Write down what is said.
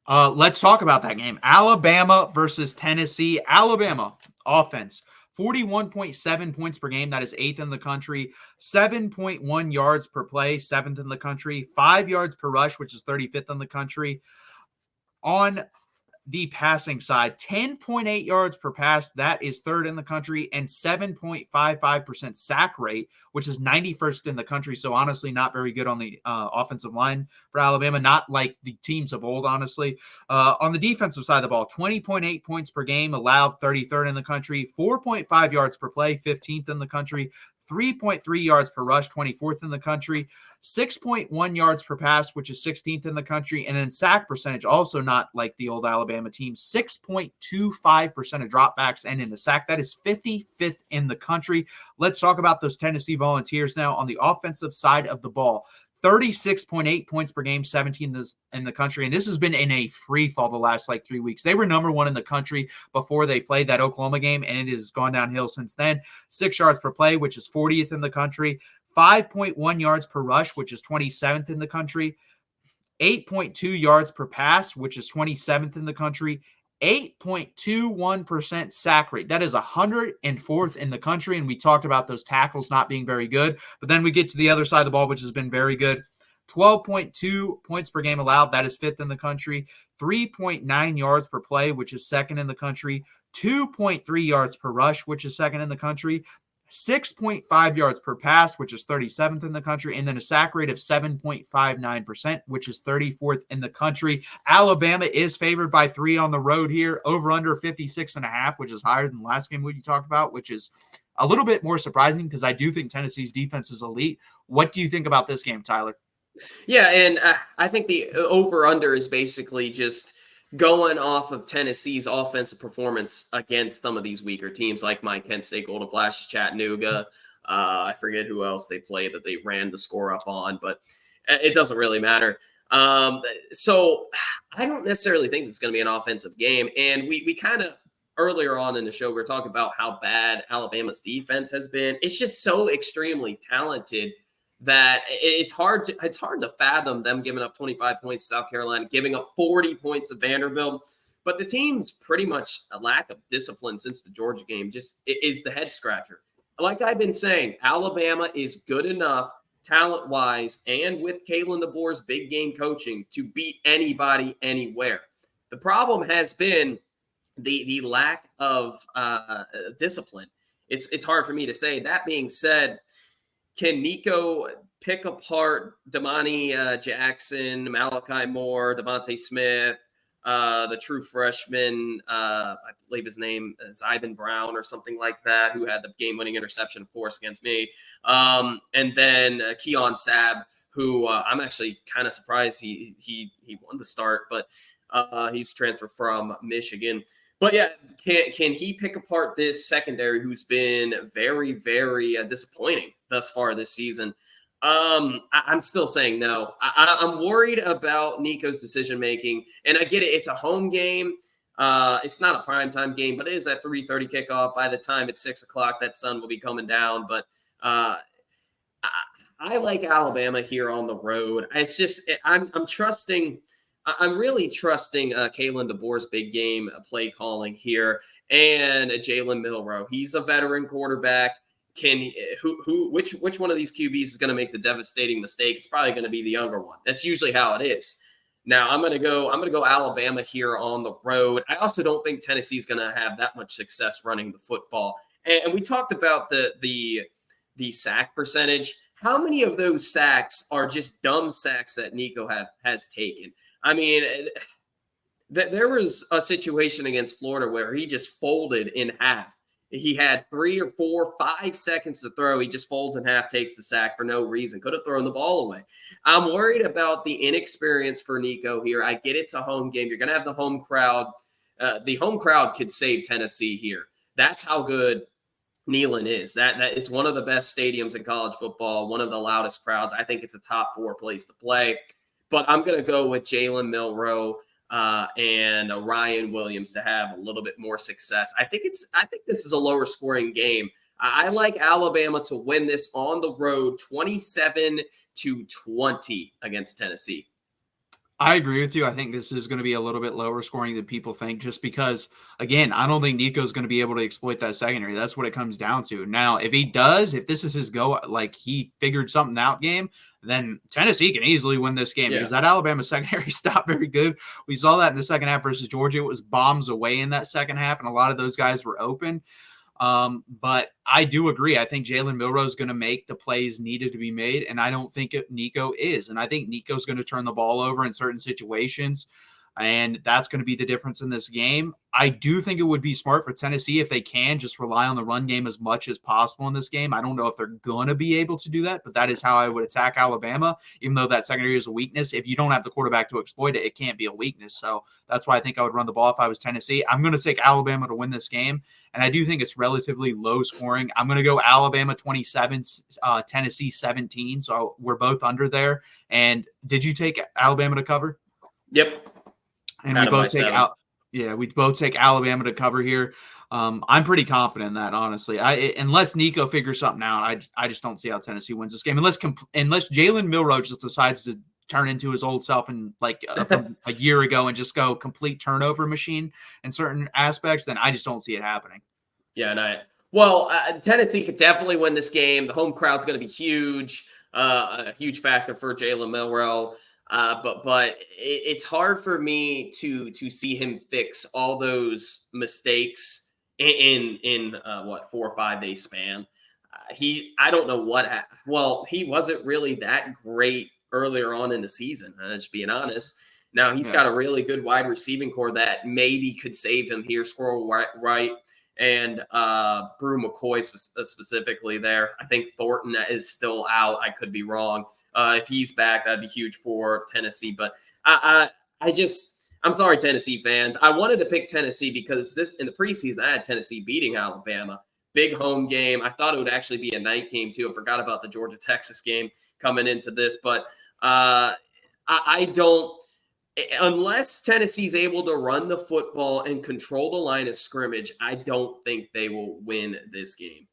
Let's talk about that game. Alabama versus Tennessee. Alabama offense, 41.7 points per game. That is eighth in the country. 7.1 yards per play, seventh in the country. 5 yards per rush, which is 35th in the country. On the passing side, 10.8 yards per pass. That is third in the country, and 7.55% sack rate, which is 91st in the country. So honestly, not very good on the offensive line for Alabama. Not like the teams of old, honestly. On the defensive side of the ball, 20.8 points per game allowed, 33rd in the country. 4.5 yards per play, 15th in the country. 3.3 yards per rush, 24th in the country. 6.1 yards per pass, which is 16th in the country. And then sack percentage, also not like the old Alabama team, 6.25% of dropbacks and in the sack. That is 55th in the country. Let's talk about those Tennessee Volunteers now on the offensive side of the ball. 36.8 points per game, 17th in the country. And this has been in a free fall the last 3 weeks. They were number one in the country before they played that Oklahoma game, and it has gone downhill since then. 6 yards per play, which is 40th in the country. 5.1 yards per rush, which is 27th in the country. 8.2 yards per pass, which is 27th in the country. 8.21% sack rate. That is 104th in the country. And we talked about those tackles not being very good. But then we get to the other side of the ball, which has been very good. 12.2 points per game allowed. That is fifth in the country. 3.9 yards per play, which is second in the country. 2.3 yards per rush, which is second in the country. 6.5 yards per pass, which is 37th in the country, and then a sack rate of 7.59%, which is 34th in the country. Alabama is favored by 3 on the road here, over under 56.5, which is higher than the last game we talked about, which is a little bit more surprising because I do think Tennessee's defense is elite. What do you think about this game, Tyler? Yeah, and I think the over-under is basically just going off of Tennessee's offensive performance against some of these weaker teams like my Kent State Golden Flashes, Chattanooga. I forget who else they played that they ran the score up on, but it doesn't really matter. So I don't necessarily think it's going to be an offensive game. And we kind of earlier on in the show, we were talking about how bad Alabama's defense has been. It's just so extremely talented that it's hard to fathom them giving up 25 points to South Carolina, giving up 40 points to Vanderbilt. But the team's pretty much a lack of discipline since the Georgia game just is the head scratcher. Like I've been saying, Alabama is good enough talent-wise and with Kalen DeBoer's big game coaching to beat anybody anywhere. The problem has been the lack of discipline. It's hard for me to say. That being said, can Nico pick apart Damani Jackson, Malachi Moore, Devontae Smith, the true freshman, I believe his name is Ivan Brown or something like that, who had the game-winning interception, of course, against me. And then Keon Sabb, who I'm actually kind of surprised he won the start, but he's transferred from Michigan. But yeah, can he pick apart this secondary who's been very, very disappointing thus far this season? I'm still saying no. I'm worried about Nico's decision-making, and I get it. It's a home game. It's not a primetime game, but it is at 3:30 kickoff. By the time it's 6 o'clock, that sun will be coming down. But I like Alabama here on the road. It's just I'm trusting – I'm really trusting Kalen DeBoer's big game play calling here and Jalen Milroe. He's a veteran quarterback. Which one of these QBs is going to make the devastating mistake? It's probably going to be the younger one. That's usually how it is. Now I'm going to go Alabama here on the road. I also don't think Tennessee's going to have that much success running the football. And we talked about the sack percentage. How many of those sacks are just dumb sacks that Nico has taken? I mean, there was a situation against Florida where he just folded in half. He had 3 or 4, 5 seconds to throw. He just folds in half, takes the sack for no reason. Could have thrown the ball away. I'm worried about the inexperience for Nico here. I get it's a home game. You're going to have the home crowd. The home crowd could save Tennessee here. That's how good Neyland is. That it's one of the best stadiums in college football, one of the loudest crowds. I think it's a top 4 place to play. But I'm going to go with Jalen Milroe and Ryan Williams to have a little bit more success. I think this is a lower scoring game. I like Alabama to win this on the road 27-20 against Tennessee. I agree with you. I think this is going to be a little bit lower scoring than people think, just because, again, I don't think Nico's going to be able to exploit that secondary. That's what it comes down to. Now, if he does, if this is his go, like he figured something out game, then Tennessee can easily win this game Yeah. because that Alabama secondary is not very good. We saw that in the second half versus Georgia. It was bombs away in that second half, and a lot of those guys were open. But I do agree. I think Jalen Milroe is going to make the plays needed to be made, and I don't think Nico is. And I think Nico's going to turn the ball over in certain situations, and that's going to be the difference in this game. I do think it would be smart for Tennessee if they can just rely on the run game as much as possible in this game. I don't know if they're going to be able to do that, but that is how I would attack Alabama, even though that secondary is a weakness. If you don't have the quarterback to exploit it, it can't be a weakness. So that's why I think I would run the ball if I was Tennessee. I'm going to take Alabama to win this game, and I do think it's relatively low scoring. I'm going to go Alabama 27, Tennessee 17. So we're both under there. And did you take Alabama to cover? Yep. And we both take out. Yeah, we both take Alabama to cover here. I'm pretty confident in that, honestly. Unless Nico figures something out, I just don't see how Tennessee wins this game. Unless Jalen Milroe just decides to turn into his old self and from a year ago and just go complete turnover machine in certain aspects, then I just don't see it happening. Yeah, and Tennessee could definitely win this game. The home crowd's going to be huge, a huge factor for Jalen Milroe. But it's hard for me to see him fix all those mistakes in what 4 or 5 day span. I don't know what happened. Well, he wasn't really that great earlier on in the season. Just being honest. Now he's got a really good wide receiving core that maybe could save him here. Squirrel Wright and Brew McCoy specifically there. I think Thornton is still out. I could be wrong. If he's back, that'd be huge for Tennessee. But I'm sorry, Tennessee fans. I wanted to pick Tennessee because in the preseason, I had Tennessee beating Alabama. Big home game. I thought it would actually be a night game too. I forgot about the Georgia-Texas game coming into this. But I don't – unless Tennessee's able to run the football and control the line of scrimmage, I don't think they will win this game.